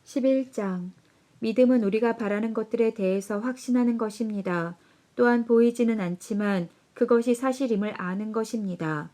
11장. 믿음은 우리가 바라는 것들에 대해서 확신하는 것입니다. 또한 보이지는 않지만 그것이 사실임을 아는 것입니다.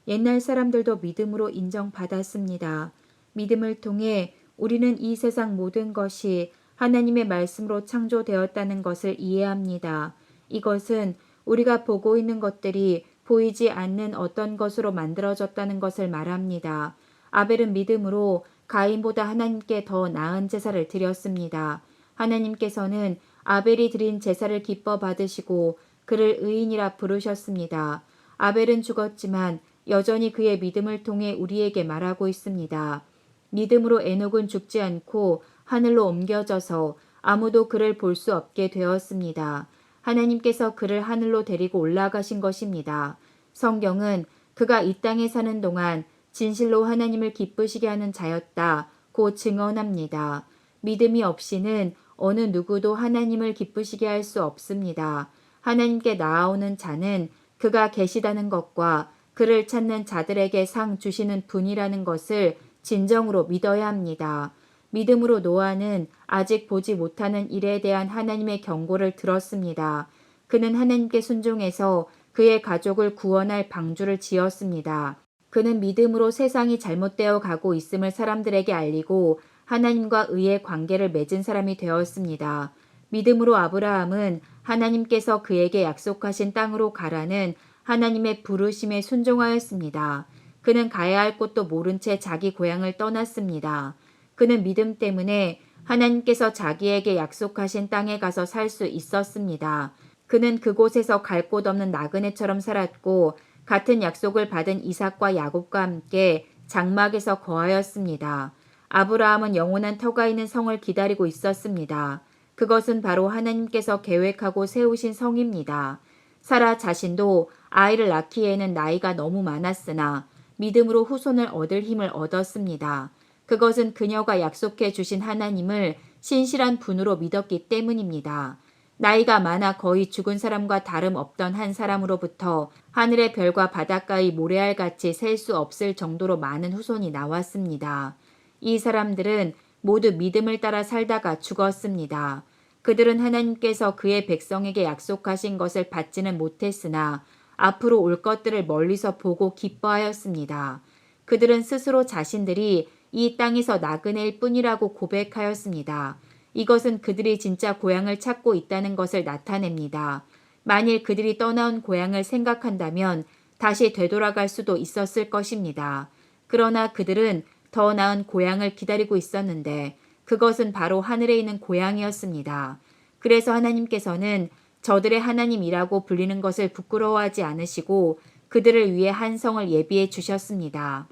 옛날 사람들도 믿음으로 인정받았습니다. 믿음을 통해 우리는 이 세상 모든 것이 하나님의 말씀으로 창조되었다는 것을 이해합니다. 이것은 우리가 보고 있는 것들이 보이지 않는 어떤 것으로 만들어졌다는 것을 말합니다. 아벨은 믿음으로 가인보다 하나님께 더 나은 제사를 드렸습니다. 하나님께서는 아벨이 드린 제사를 기뻐 받으시고 그를 의인이라 부르셨습니다. 아벨은 죽었지만 여전히 그의 믿음을 통해 우리에게 말하고 있습니다. 믿음으로 에녹은 죽지 않고 하늘로 옮겨져서 아무도 그를 볼 수 없게 되었습니다. 하나님께서 그를 하늘로 데리고 올라가신 것입니다. 성경은 그가 이 땅에 사는 동안 진실로 하나님을 기쁘시게 하는 자였다고 증언합니다. 믿음이 없이는 어느 누구도 하나님을 기쁘시게 할 수 없습니다. 하나님께 나아오는 자는 그가 계시다는 것과 그를 찾는 자들에게 상 주시는 분이라는 것을 진정으로 믿어야 합니다. 믿음으로 노아는 아직 보지 못하는 일에 대한 하나님의 경고를 들었습니다. 그는 하나님께 순종해서 그의 가족을 구원할 방주를 지었습니다. 그는 믿음으로 세상이 잘못되어 가고 있음을 사람들에게 알리고 하나님과 의의 관계를 맺은 사람이 되었습니다. 믿음으로 아브라함은 하나님께서 그에게 약속하신 땅으로 가라는 하나님의 부르심에 순종하였습니다. 그는 가야 할 곳도 모른 채 자기 고향을 떠났습니다. 그는 믿음 때문에 하나님께서 자기에게 약속하신 땅에 가서 살 수 있었습니다. 그는 그곳에서 갈 곳 없는 나그네처럼 살았고 같은 약속을 받은 이삭과 야곱과 함께 장막에서 거하였습니다. 아브라함은 영원한 터가 있는 성을 기다리고 있었습니다. 그것은 바로 하나님께서 계획하고 세우신 성입니다. 사라 자신도 아이를 낳기에는 나이가 너무 많았으나 믿음으로 후손을 얻을 힘을 얻었습니다. 그것은 그녀가 약속해 주신 하나님을 신실한 분으로 믿었기 때문입니다. 나이가 많아 거의 죽은 사람과 다름없던 한 사람으로부터 하늘의 별과 바닷가의 모래알같이 셀 수 없을 정도로 많은 후손이 나왔습니다. 이 사람들은 모두 믿음을 따라 살다가 죽었습니다. 그들은 하나님께서 그의 백성에게 약속하신 것을 받지는 못했으나 앞으로 올 것들을 멀리서 보고 기뻐하였습니다. 그들은 스스로 자신들이 이 땅에서 나그네일 뿐이라고 고백하였습니다. 이것은 그들이 진짜 고향을 찾고 있다는 것을 나타냅니다. 만일 그들이 떠나온 고향을 생각한다면 다시 되돌아갈 수도 있었을 것입니다. 그러나 그들은 더 나은 고향을 기다리고 있었는데 그것은 바로 하늘에 있는 고향이었습니다. 그래서 하나님께서는 저들의 하나님이라고 불리는 것을 부끄러워하지 않으시고 그들을 위해 한 성을 예비해 주셨습니다.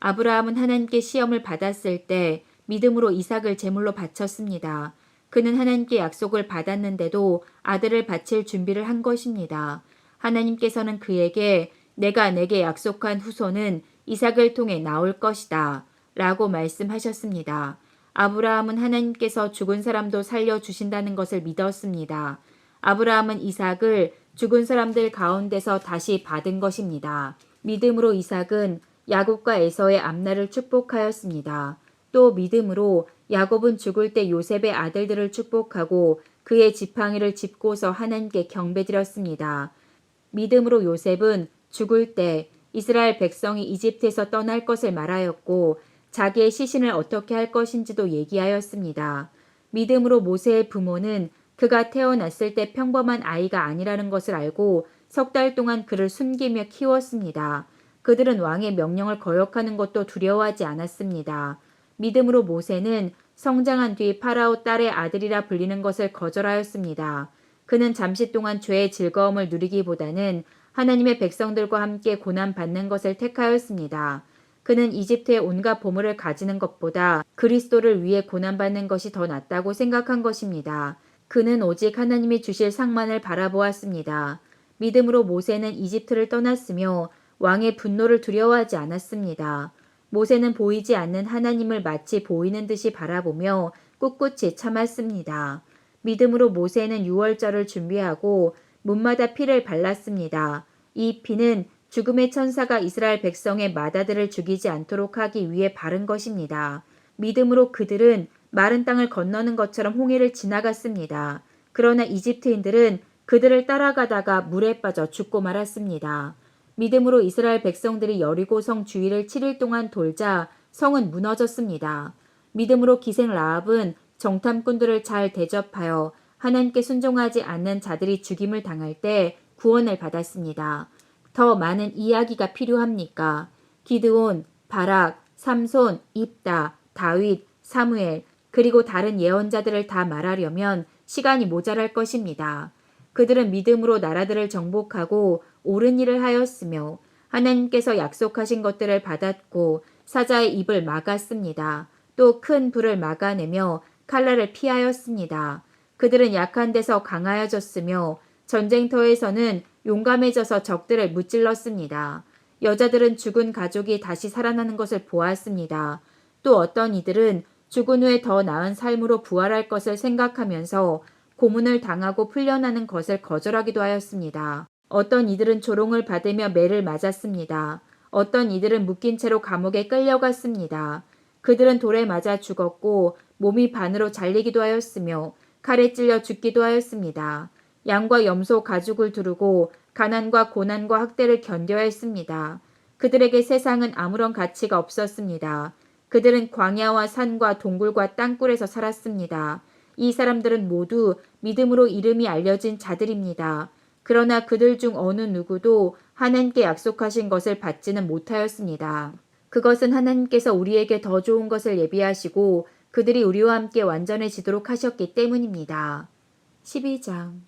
아브라함은 하나님께 시험을 받았을 때 믿음으로 이삭을 제물로 바쳤습니다. 그는 하나님께 약속을 받았는데도 아들을 바칠 준비를 한 것입니다. 하나님께서는 그에게 내가 내게 약속한 후손은 이삭을 통해 나올 것이다 라고 말씀하셨습니다. 아브라함은 하나님께서 죽은 사람도 살려주신다는 것을 믿었습니다. 아브라함은 이삭을 죽은 사람들 가운데서 다시 받은 것입니다. 믿음으로 이삭은 야곱과 에서의 앞날을 축복하였습니다. 또 믿음으로 야곱은 죽을 때 요셉의 아들들을 축복하고 그의 지팡이를 짚고서 하나님께 경배드렸습니다. 믿음으로 요셉은 죽을 때 이스라엘 백성이 이집트에서 떠날 것을 말하였고 자기의 시신을 어떻게 할 것인지도 얘기하였습니다. 믿음으로 모세의 부모는 그가 태어났을 때 평범한 아이가 아니라는 것을 알고 석 달 동안 그를 숨기며 키웠습니다. 그들은 왕의 명령을 거역하는 것도 두려워하지 않았습니다. 믿음으로 모세는 성장한 뒤 파라오 딸의 아들이라 불리는 것을 거절하였습니다. 그는 잠시 동안 죄의 즐거움을 누리기보다는 하나님의 백성들과 함께 고난받는 것을 택하였습니다. 그는 이집트의 온갖 보물을 가지는 것보다 그리스도를 위해 고난받는 것이 더 낫다고 생각한 것입니다. 그는 오직 하나님이 주실 상만을 바라보았습니다. 믿음으로 모세는 이집트를 떠났으며 왕의 분노를 두려워하지 않았습니다. 모세는 보이지 않는 하나님을 마치 보이는 듯이 바라보며 꿋꿋이 참았습니다. 믿음으로 모세는 유월절을 준비하고 문마다 피를 발랐습니다. 이 피는 죽음의 천사가 이스라엘 백성의 맏아들을 죽이지 않도록 하기 위해 바른 것입니다. 믿음으로 그들은 마른 땅을 건너는 것처럼 홍해를 지나갔습니다. 그러나 이집트인들은 그들을 따라가다가 물에 빠져 죽고 말았습니다. 믿음으로 이스라엘 백성들이 여리고 성 주위를 7일 동안 돌자 성은 무너졌습니다. 믿음으로 기생 라합은 정탐꾼들을 잘 대접하여 하나님께 순종하지 않는 자들이 죽임을 당할 때 구원을 받았습니다. 더 많은 이야기가 필요합니까? 기드온, 바락, 삼손, 입다, 다윗, 사무엘, 그리고 다른 예언자들을 다 말하려면 시간이 모자랄 것입니다. 그들은 믿음으로 나라들을 정복하고 옳은 일을 하였으며 하나님께서 약속하신 것들을 받았고 사자의 입을 막았습니다. 또 큰 불을 막아내며 칼날을 피하였습니다. 그들은 약한 데서 강하여졌으며 전쟁터에서는 용감해져서 적들을 무찔렀습니다. 여자들은 죽은 가족이 다시 살아나는 것을 보았습니다. 또 어떤 이들은 죽은 후에 더 나은 삶으로 부활할 것을 생각하면서 고문을 당하고 풀려나는 것을 거절하기도 하였습니다. 어떤 이들은 조롱을 받으며 매를 맞았습니다. 어떤 이들은 묶인 채로 감옥에 끌려갔습니다. 그들은 돌에 맞아 죽었고 몸이 반으로 잘리기도 하였으며 칼에 찔려 죽기도 하였습니다. 양과 염소 가죽을 두르고 가난과 고난과 학대를 견뎌야 했습니다. 그들에게 세상은 아무런 가치가 없었습니다. 그들은 광야와 산과 동굴과 땅굴에서 살았습니다. 이 사람들은 모두 믿음으로 이름이 알려진 자들입니다. 그러나 그들 중 어느 누구도 하나님께 약속하신 것을 받지는 못하였습니다. 그것은 하나님께서 우리에게 더 좋은 것을 예비하시고 그들이 우리와 함께 완전해지도록 하셨기 때문입니다. 12장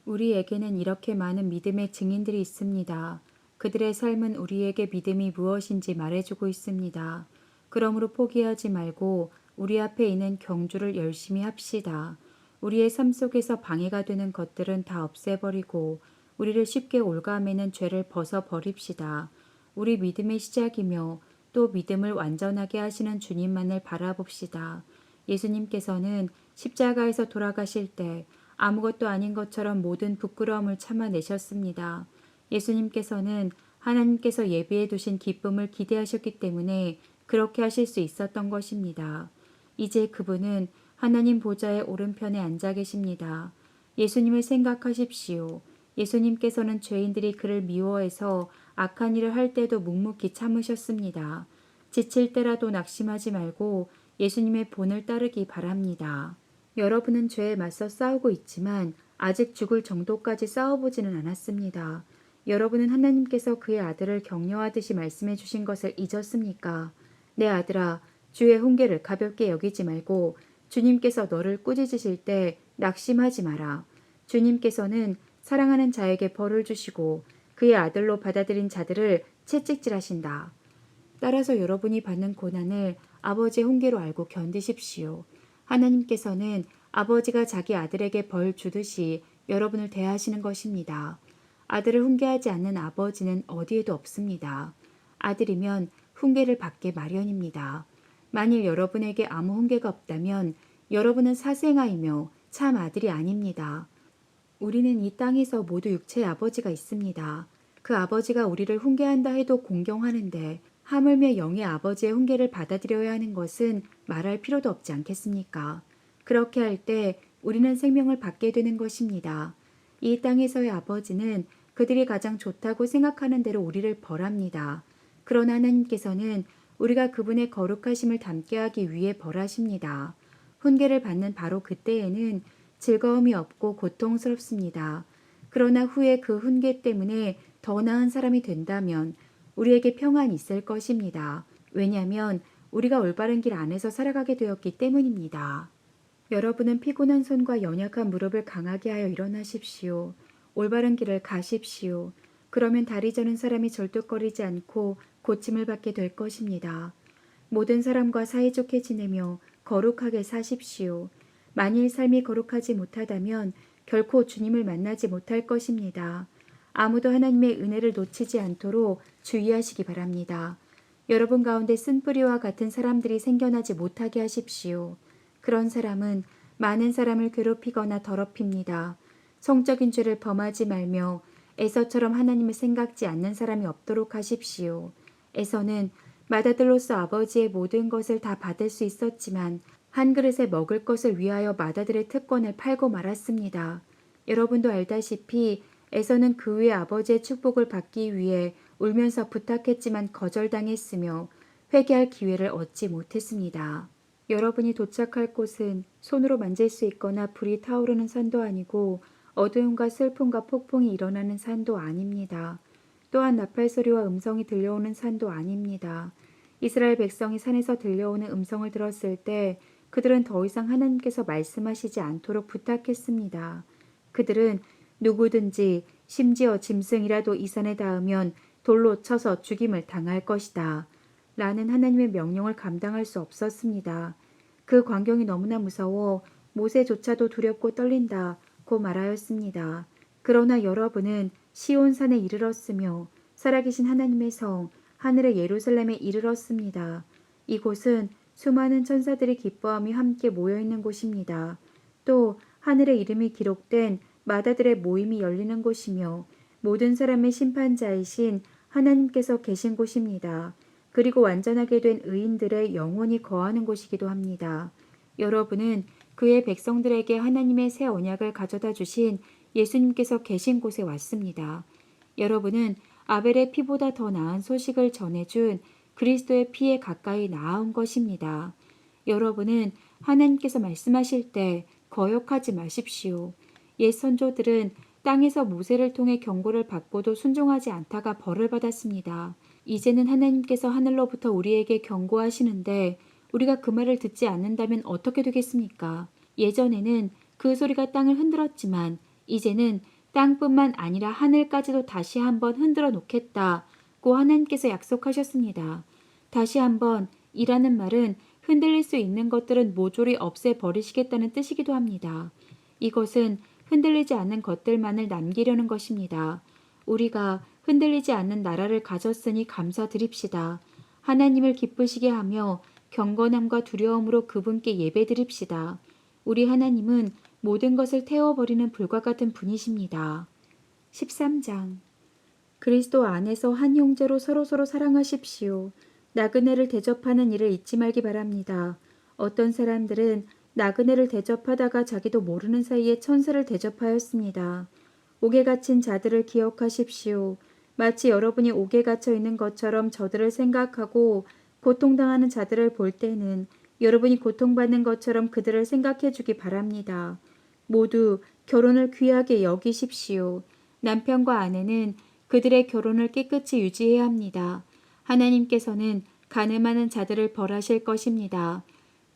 우리에게는 이렇게 많은 믿음의 증인들이 있습니다. 그들의 삶은 우리에게 믿음이 무엇인지 말해주고 있습니다. 그러므로 포기하지 말고 우리 앞에 있는 경주를 열심히 합시다. 우리의 삶 속에서 방해가 되는 것들은 다 없애버리고 우리를 쉽게 올가매는 죄를 벗어버립시다. 우리 믿음의 시작이며 또 믿음을 완전하게 하시는 주님만을 바라봅시다. 예수님께서는 십자가에서 돌아가실 때 아무것도 아닌 것처럼 모든 부끄러움을 참아내셨습니다. 예수님께서는 하나님께서 예비해 두신 기쁨을 기대하셨기 때문에 그렇게 하실 수 있었던 것입니다. 이제 그분은 하나님 보좌의 오른편에 앉아 계십니다. 예수님을 생각하십시오. 예수님께서는 죄인들이 그를 미워해서 악한 일을 할 때도 묵묵히 참으셨습니다. 지칠 때라도 낙심하지 말고 예수님의 본을 따르기 바랍니다. 여러분은 죄에 맞서 싸우고 있지만 아직 죽을 정도까지 싸워보지는 않았습니다. 여러분은 하나님께서 그의 아들을 격려하듯이 말씀해 주신 것을 잊었습니까? 내 아들아, 주의 훈계를 가볍게 여기지 말고 주님께서 너를 꾸짖으실 때 낙심하지 마라. 주님께서는 사랑하는 자에게 벌을 주시고 그의 아들로 받아들인 자들을 채찍질하신다. 따라서 여러분이 받는 고난을 아버지의 훈계로 알고 견디십시오. 하나님께서는 아버지가 자기 아들에게 벌 주듯이 여러분을 대하시는 것입니다. 아들을 훈계하지 않는 아버지는 어디에도 없습니다. 아들이면 훈계를 받게 마련입니다. 만일 여러분에게 아무 훈계가 없다면 여러분은 사생아이며 참 아들이 아닙니다. 우리는 이 땅에서 모두 육체의 아버지가 있습니다. 그 아버지가 우리를 훈계한다 해도 공경하는데 하물며 영의 아버지의 훈계를 받아들여야 하는 것은 말할 필요도 없지 않겠습니까? 그렇게 할 때 우리는 생명을 받게 되는 것입니다. 이 땅에서의 아버지는 그들이 가장 좋다고 생각하는 대로 우리를 벌합니다. 그러나 하나님께서는 우리가 그분의 거룩하심을 담게 하기 위해 벌하십니다. 훈계를 받는 바로 그때에는 즐거움이 없고 고통스럽습니다. 그러나 후에 그 훈계 때문에 더 나은 사람이 된다면 우리에게 평안이 있을 것입니다. 왜냐하면 우리가 올바른 길 안에서 살아가게 되었기 때문입니다. 여러분은 피곤한 손과 연약한 무릎을 강하게 하여 일어나십시오. 올바른 길을 가십시오. 그러면 다리 저는 사람이 절뚝거리지 않고 고침을 받게 될 것입니다. 모든 사람과 사이좋게 지내며 거룩하게 사십시오. 만일 삶이 거룩하지 못하다면 결코 주님을 만나지 못할 것입니다. 아무도 하나님의 은혜를 놓치지 않도록 주의하시기 바랍니다. 여러분 가운데 쓴뿌리와 같은 사람들이 생겨나지 못하게 하십시오. 그런 사람은 많은 사람을 괴롭히거나 더럽힙니다. 성적인 죄를 범하지 말며 에서처럼 하나님을 생각지 않는 사람이 없도록 하십시오. 에서는 맏아들로서 아버지의 모든 것을 다 받을 수 있었지만 한 그릇에 먹을 것을 위하여 마다들의 특권을 팔고 말았습니다. 여러분도 알다시피 에서는 그의 아버지의 축복을 받기 위해 울면서 부탁했지만 거절당했으며 회개할 기회를 얻지 못했습니다. 여러분이 도착할 곳은 손으로 만질 수 있거나 불이 타오르는 산도 아니고 어두움과 슬픔과 폭풍이 일어나는 산도 아닙니다. 또한 나팔 소리와 음성이 들려오는 산도 아닙니다. 이스라엘 백성이 산에서 들려오는 음성을 들었을 때 그들은 더 이상 하나님께서 말씀하시지 않도록 부탁했습니다. 그들은 누구든지 심지어 짐승이라도 이 산에 닿으면 돌로 쳐서 죽임을 당할 것이다. 라는 하나님의 명령을 감당할 수 없었습니다. 그 광경이 너무나 무서워 모세조차도 두렵고 떨린다고 말하였습니다. 그러나 여러분은 시온산에 이르렀으며 살아계신 하나님의 성 하늘의 예루살렘에 이르렀습니다. 이곳은 수많은 천사들이 기뻐하며 함께 모여있는 곳입니다. 또 하늘의 이름이 기록된 마다들의 모임이 열리는 곳이며 모든 사람의 심판자이신 하나님께서 계신 곳입니다. 그리고 완전하게 된 의인들의 영혼이 거하는 곳이기도 합니다. 여러분은 그의 백성들에게 하나님의 새 언약을 가져다 주신 예수님께서 계신 곳에 왔습니다. 여러분은 아벨의 피보다 더 나은 소식을 전해준 그리스도의 피에 가까이 나아온 것입니다. 여러분은 하나님께서 말씀하실 때 거역하지 마십시오. 옛 선조들은 땅에서 모세를 통해 경고를 받고도 순종하지 않다가 벌을 받았습니다. 이제는 하나님께서 하늘로부터 우리에게 경고하시는데 우리가 그 말을 듣지 않는다면 어떻게 되겠습니까? 예전에는 그 소리가 땅을 흔들었지만 이제는 땅뿐만 아니라 하늘까지도 다시 한번 흔들어 놓겠다고 하나님께서 약속하셨습니다. 다시 한번 이라는 말은 흔들릴 수 있는 것들은 모조리 없애버리시겠다는 뜻이기도 합니다. 이것은 흔들리지 않는 것들만을 남기려는 것입니다. 우리가 흔들리지 않는 나라를 가졌으니 감사드립시다. 하나님을 기쁘시게 하며 경건함과 두려움으로 그분께 예배드립시다. 우리 하나님은 모든 것을 태워버리는 불과 같은 분이십니다. 13장 그리스도 안에서 한 형제로 서로서로 사랑하십시오. 나그네를 대접하는 일을 잊지 말기 바랍니다. 어떤 사람들은 나그네를 대접하다가 자기도 모르는 사이에 천사를 대접하였습니다. 옥에 갇힌 자들을 기억하십시오. 마치 여러분이 옥에 갇혀 있는 것처럼 저들을 생각하고 고통당하는 자들을 볼 때는 여러분이 고통받는 것처럼 그들을 생각해 주기 바랍니다. 모두 결혼을 귀하게 여기십시오. 남편과 아내는 그들의 결혼을 깨끗이 유지해야 합니다. 하나님께서는 간음하는 자들을 벌하실 것입니다.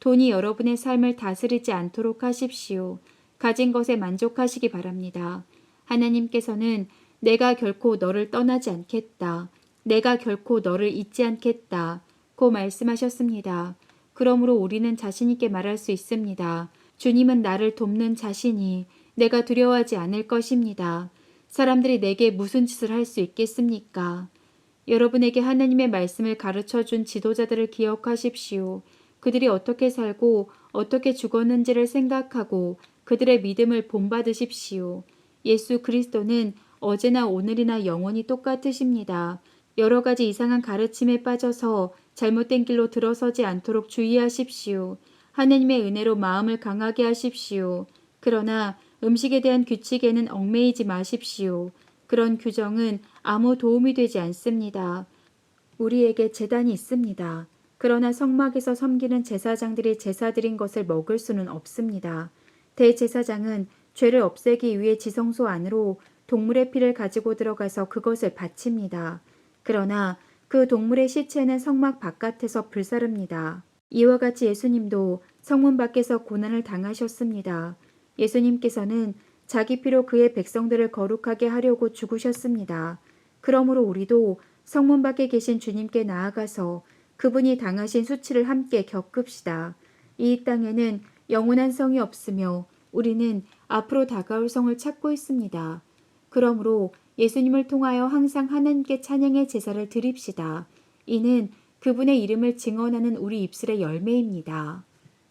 돈이 여러분의 삶을 다스리지 않도록 하십시오. 가진 것에 만족하시기 바랍니다. 하나님께서는 내가 결코 너를 떠나지 않겠다. 내가 결코 너를 잊지 않겠다. 고 말씀하셨습니다. 그러므로 우리는 자신 있게 말할 수 있습니다. 주님은 나를 돕는 자신이 내가 두려워하지 않을 것입니다. 사람들이 내게 무슨 짓을 할 수 있겠습니까? 여러분에게 하나님의 말씀을 가르쳐 준 지도자들을 기억하십시오. 그들이 어떻게 살고 어떻게 죽었는지를 생각하고 그들의 믿음을 본받으십시오. 예수 그리스도는 어제나 오늘이나 영원히 똑같으십니다. 여러 가지 이상한 가르침에 빠져서 잘못된 길로 들어서지 않도록 주의하십시오. 하나님의 은혜로 마음을 강하게 하십시오. 그러나 음식에 대한 규칙에는 얽매이지 마십시오. 그런 규정은 아무 도움이 되지 않습니다. 우리에게 제단이 있습니다. 그러나 성막에서 섬기는 제사장들이 제사 드린 것을 먹을 수는 없습니다. 대제사장은 죄를 없애기 위해 지성소 안으로 동물의 피를 가지고 들어가서 그것을 바칩니다. 그러나 그 동물의 시체는 성막 바깥에서 불사릅니다. 이와 같이 예수님도 성문 밖에서 고난을 당하셨습니다. 예수님께서는 자기 피로 그의 백성들을 거룩하게 하려고 죽으셨습니다. 그러므로 우리도 성문 밖에 계신 주님께 나아가서 그분이 당하신 수치를 함께 겪읍시다. 이 땅에는 영원한 성이 없으며 우리는 앞으로 다가올 성을 찾고 있습니다. 그러므로 예수님을 통하여 항상 하나님께 찬양의 제사를 드립시다. 이는 그분의 이름을 증언하는 우리 입술의 열매입니다.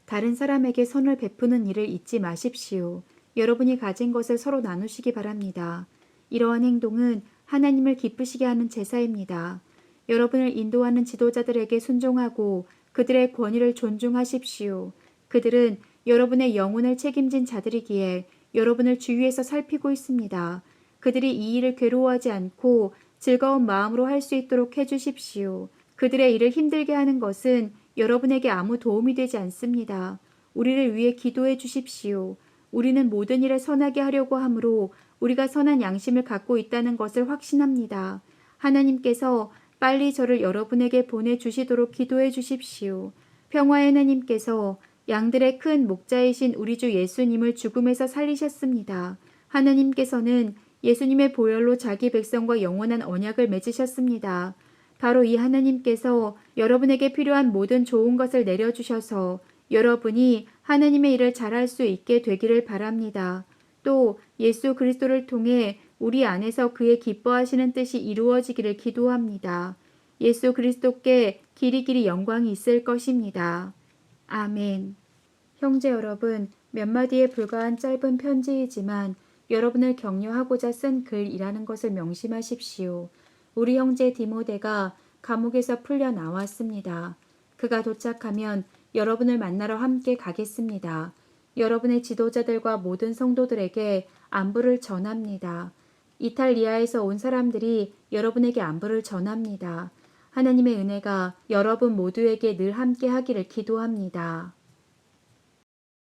다른 사람에게 선을 베푸는 일을 잊지 마십시오. 여러분이 가진 것을 서로 나누시기 바랍니다. 이러한 행동은 하나님을 기쁘시게 하는 제사입니다. 여러분을 인도하는 지도자들에게 순종하고 그들의 권위를 존중하십시오. 그들은 여러분의 영혼을 책임진 자들이기에 여러분을 주위에서 살피고 있습니다. 그들이 이 일을 괴로워하지 않고 즐거운 마음으로 할 수 있도록 해주십시오. 그들의 일을 힘들게 하는 것은 여러분에게 아무 도움이 되지 않습니다. 우리를 위해 기도해 주십시오. 우리는 모든 일을 선하게 하려고 하므로 우리가 선한 양심을 갖고 있다는 것을 확신합니다. 하나님께서 빨리 저를 여러분에게 보내주시도록 기도해 주십시오. 평화의 하나님께서 양들의 큰 목자이신 우리 주 예수님을 죽음에서 살리셨습니다. 하나님께서는 예수님의 보혈로 자기 백성과 영원한 언약을 맺으셨습니다. 바로 이 하나님께서 여러분에게 필요한 모든 좋은 것을 내려주셔서 여러분이 하나님의 일을 잘할 수 있게 되기를 바랍니다. 또 예수 그리스도를 통해 우리 안에서 그의 기뻐하시는 뜻이 이루어지기를 기도합니다. 예수 그리스도께 길이길이 영광이 있을 것입니다. 아멘. 형제 여러분, 몇 마디에 불과한 짧은 편지이지만 여러분을 격려하고자 쓴 글이라는 것을 명심하십시오. 우리 형제 디모데가 감옥에서 풀려 나왔습니다. 그가 도착하면 여러분을 만나러 함께 가겠습니다. 여러분의 지도자들과 모든 성도들에게 안부를 전합니다. 이탈리아에서 온 사람들이 여러분에게 안부를 전합니다. 하나님의 은혜가 여러분 모두에게 늘 함께 하기를 기도합니다.